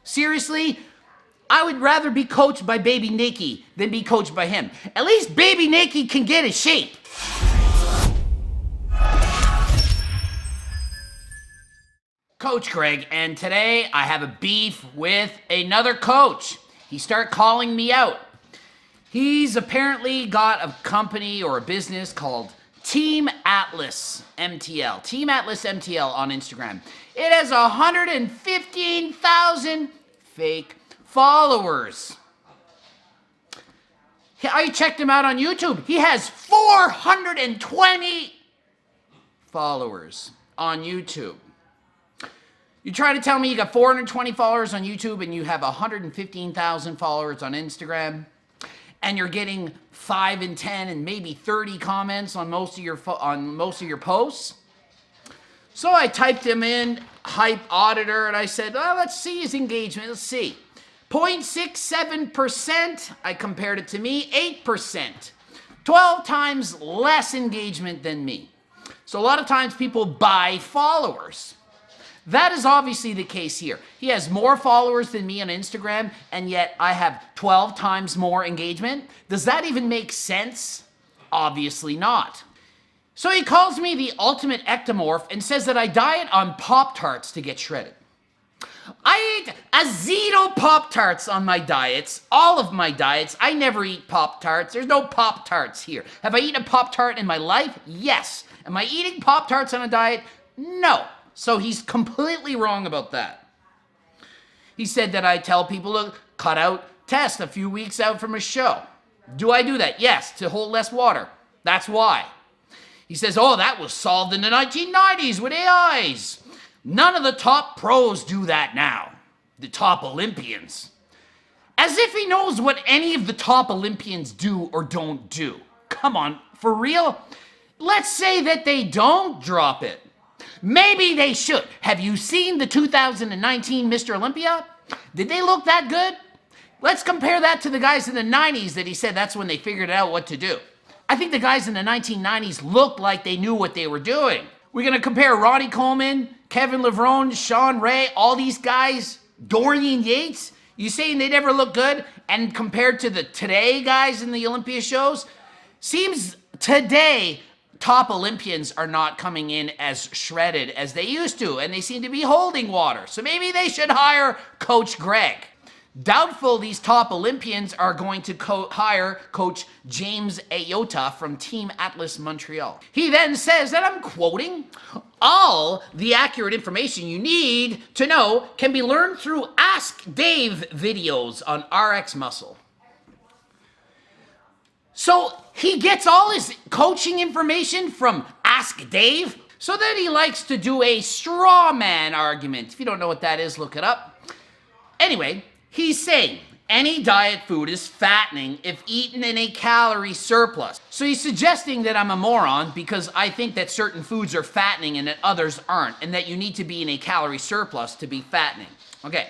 Seriously, I would rather be coached by Baby Nikki than be coached by him. At least Baby Nikki can get in shape. Coach Greg, and today I have a beef with another coach. He started calling me out. He's apparently got a company or a business called Team Atlas MTL. Team Atlas MTL on Instagram. It has 115,000 fake followers. I checked him out on YouTube. He has 420 followers on YouTube. You try to tell me you got 420 followers on YouTube and you have 115,000 followers on Instagram, and you're getting 5 and 10 and maybe 30 comments on most of your posts. So I typed him in, hype auditor, and I said, well, let's see his engagement. Let's see. 0.67%. I compared it to me, 8%. 12 times less engagement than me. So a lot of times people buy followers. That is obviously the case here. He has more followers than me on Instagram, and yet I have 12 times more engagement. Does that even make sense? Obviously not. So he calls me the ultimate ectomorph and says that I diet on Pop-Tarts to get shredded. I eat a zero Pop-Tarts on my diets, all of my diets. I never eat Pop-Tarts. There's no Pop-Tarts here. Have I eaten a Pop-Tart in my life? Yes. Am I eating Pop-Tarts on a diet? No. So he's completely wrong about that. He said that I tell people to cut out test a few weeks out from a show. Do I do that? Yes, to hold less water. That's why. He says, oh, that was solved in the 1990s with AIs. None of the top pros do that now. The top Olympians. As if he knows what any of the top Olympians do or don't do. Come on, for real? Let's say that they don't drop it. Maybe they should. Have you seen the 2019 Mr. Olympia? Did they look that good? Let's compare that to the guys in the 90s that he said that's when they figured out what to do. I think the guys in the 1990s looked like they knew what they were doing. We're going to compare Ronnie Coleman, Kevin Levrone, Sean Ray, all these guys, Dorian Yates. You saying they never look good? And compared to the today guys in the Olympia shows, seems today top Olympians are not coming in as shredded as they used to, and they seem to be holding water. So maybe they should hire Coach Greg. Doubtful these top Olympians are going to hire Coach James Ayote from Team Atlas Montreal. He then says that, I'm quoting, all the accurate information you need to know can be learned through Ask Dave videos on RX Muscle. So he gets all his coaching information from Ask Dave. So then he likes to do a straw man argument. If you don't know what that is, look it up. Anyway, he's saying any diet food is fattening if eaten in a calorie surplus. So he's suggesting that I'm a moron because I think that certain foods are fattening and that others aren't, and that you need to be in a calorie surplus to be fattening. Okay,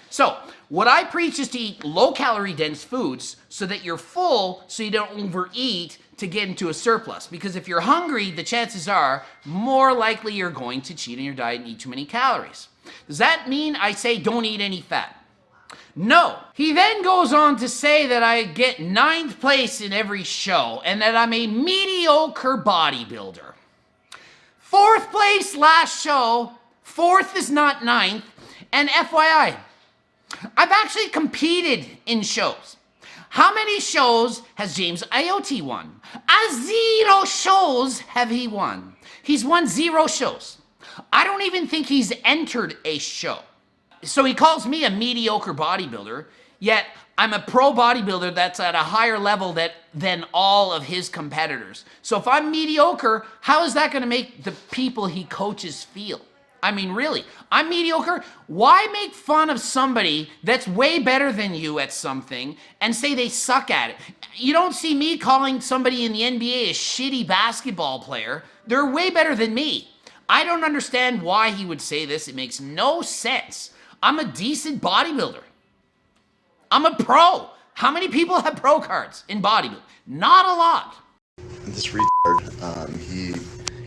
so what I preach is to eat low-calorie dense foods so that you're full, so you don't overeat to get into a surplus. Because if you're hungry, the chances are more likely you're going to cheat on your diet and eat too many calories. Does that mean I say don't eat any fat? No. He then goes on to say that I get 9th place in every show and that I'm a mediocre bodybuilder. 4th place last show, 4th is not 9th, and FYI, I've actually competed in shows. How many shows has James Ayote won? Zero shows have he won. He's won 0 shows. I don't even think he's entered a show. So he calls me a mediocre bodybuilder, yet I'm a pro bodybuilder that's at a higher level than all of his competitors. So if I'm mediocre, how is that going to make the people he coaches feel? I mean, really, I'm mediocre. Why make fun of somebody that's way better than you at something and say they suck at it? You don't see me calling somebody in the NBA a shitty basketball player. They're way better than me. I don't understand why he would say this. It makes no sense. I'm a decent bodybuilder. I'm a pro. How many people have pro cards in bodybuilding? Not a lot. This retard, he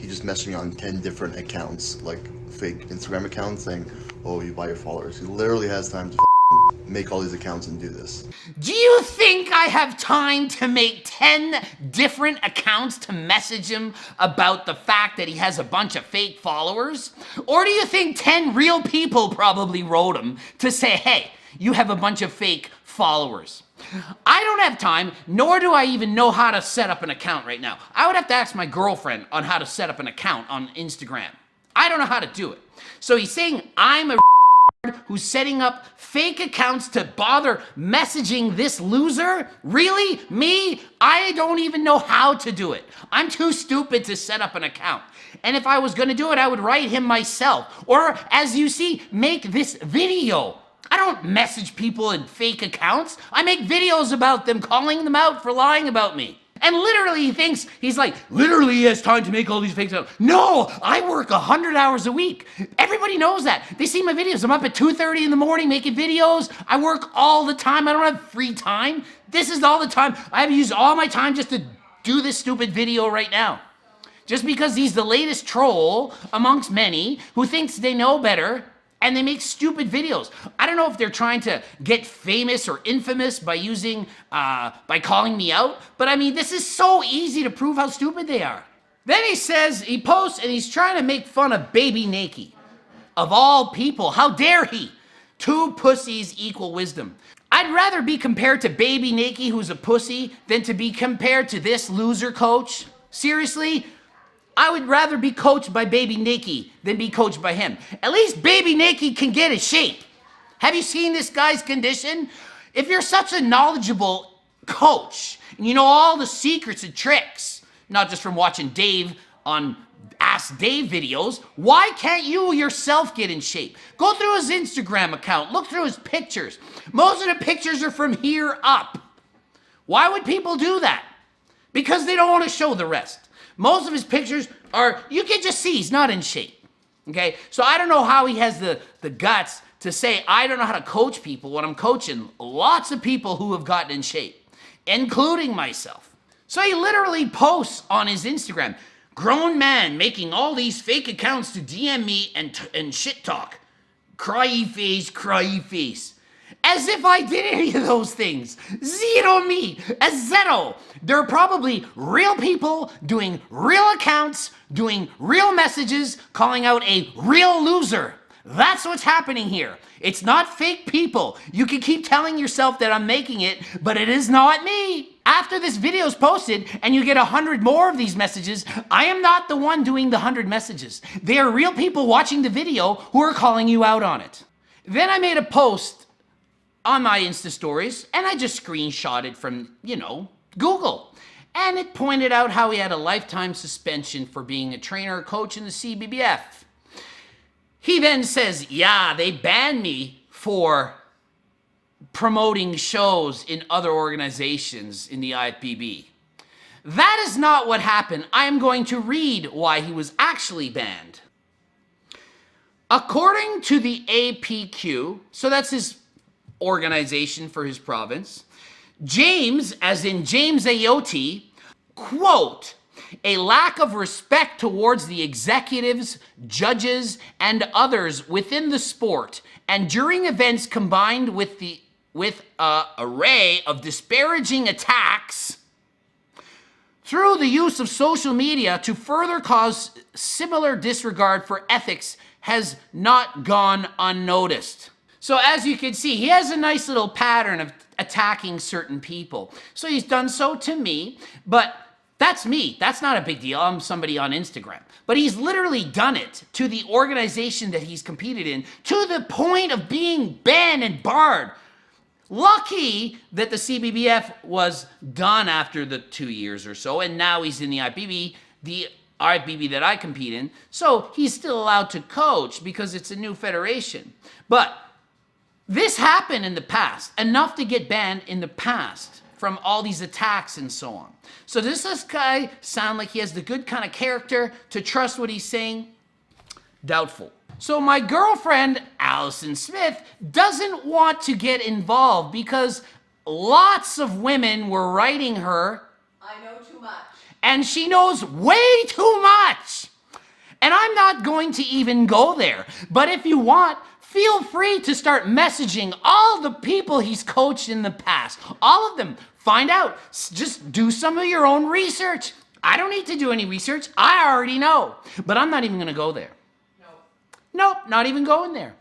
just messaged me on 10 different accounts, like fake Instagram accounts, saying, oh, you buy your followers. He literally has time to make all these accounts and do this. Do you think I have time to make 10 different accounts to message him about the fact that he has a bunch of fake followers? Or do you think 10 real people probably wrote him to say, hey, you have a bunch of fake followers? I don't have time, nor do I even know how to set up an account right now. I would have to ask my girlfriend on how to set up an account on Instagram. I don't know how to do it. So he's saying I'm a who's setting up fake accounts to bother messaging this loser? Really? Me? I don't even know how to do it. I'm too stupid to set up an account. And if I was gonna do it, I would write him myself. Or, as you see, make this video. I don't message people in fake accounts. I make videos about them, calling them out for lying about me. And literally he thinks, he's like, literally he has time to make all these fake accounts. No, I work 100 hours a week. Everybody knows that. They see my videos. I'm up at 2:30 in the morning making videos. I work all the time. I don't have free time. This is all the time. I have used all my time just to do this stupid video right now. Just because he's the latest troll amongst many who thinks they know better and they make stupid videos. I don't know if they're trying to get famous or infamous by using, by calling me out, but I mean, this is so easy to prove how stupid they are. Then he says, he posts and he's trying to make fun of Baby Naked. Of all people, how dare he? 2 pussies equal wisdom. I'd rather be compared to Baby Naked, who's a pussy, than to be compared to this loser coach. Seriously? I would rather be coached by Baby Naked than be coached by him. At least Baby Naked can get in shape. Have you seen this guy's condition? If you're such a knowledgeable coach, and you know all the secrets and tricks, not just from watching Dave on Ask Dave videos, why can't you yourself get in shape? Go through his Instagram account, look through his pictures. Most of the pictures are from here up. Why would people do that? Because they don't want to show the rest. Most of his pictures are, you can just see he's not in shape, okay? So I don't know how he has the guts to say, I don't know how to coach people when I'm coaching lots of people who have gotten in shape, including myself. So he literally posts on his Instagram, grown man making all these fake accounts to DM me and shit talk. Cryy face. As if I did any of those things. Zero me. A zero. They're probably real people doing real accounts, doing real messages, calling out a real loser. That's what's happening here. It's not fake people. You can keep telling yourself that I'm making it, but it is not me. After this video is posted and you get 100 more of these messages, I am not the one doing the 100 messages. They are real people watching the video who are calling you out on it. Then I made a post on my Insta stories, and I just screenshotted from, Google. And it pointed out how he had a lifetime suspension for being a trainer or coach in the CBBF. He then says, yeah, they banned me for promoting shows in other organizations in the IFBB. That is not what happened. I am going to read why he was actually banned. According to the APQ, so that's his organization for his province, James, as in James Ayote, quote, a lack of respect towards the executives, judges, and others within the sport, and during events combined with an array of disparaging attacks through the use of social media to further cause similar disregard for ethics has not gone unnoticed. So as you can see, he has a nice little pattern of attacking certain people. So he's done so to me, but that's me. That's not a big deal. I'm somebody on Instagram. But he's literally done it to the organization that he's competed in, to the point of being banned and barred. Lucky that the CBBF was done after the 2 years or so, and now he's in the IFBB, the IFBB that I compete in. So he's still allowed to coach because it's a new federation. But this happened in the past, enough to get banned in the past from all these attacks and so on. So does this guy sound like he has the good kind of character to trust what he's saying? Doubtful. So my girlfriend, Allison Smith, doesn't want to get involved because lots of women were writing her, I know too much. And she knows way too much. And I'm not going to even go there. But if you want, feel free to start messaging all the people he's coached in the past. All of them. Find out. Just do some of your own research. I don't need to do any research. I already know. But I'm not even going to go there. Nope, not even going there.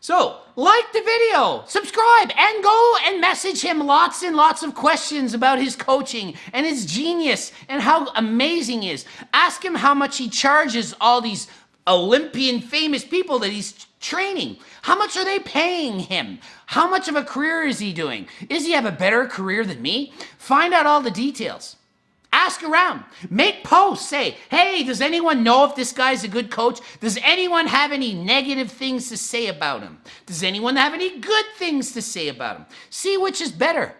So, like the video, subscribe, and go and message him lots and lots of questions about his coaching and his genius and how amazing he is. Ask him how much he charges all these Olympian famous people that he's training. How much are they paying him? How much of a career is he doing? Does he have a better career than me? Find out all the details. Ask around. Make posts. Say, hey, does anyone know if this guy's a good coach? Does anyone have any negative things to say about him? Does anyone have any good things to say about him? See which is better.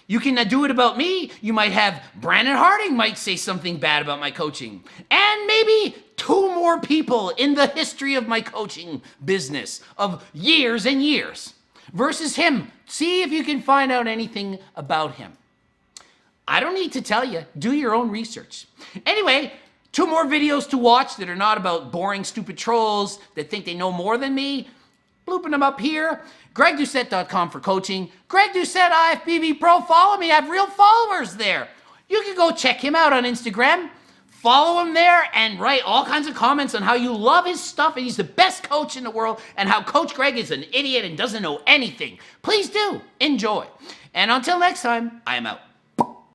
You can do it about me. You might have Brandon Harding might say something bad about my coaching. And maybe 2 more people in the history of my coaching business of years and years versus him. See if you can find out anything about him. I don't need to tell you. Do your own research. Anyway, 2 more videos to watch that are not about boring, stupid trolls that think they know more than me. Blooping them up here. GregDoucette.com for coaching. Greg Doucette, IFBB Pro. Follow me. I have real followers there. You can go check him out on Instagram. Follow him there and write all kinds of comments on how you love his stuff and he's the best coach in the world and how Coach Greg is an idiot and doesn't know anything. Please do. Enjoy. And until next time, I am out.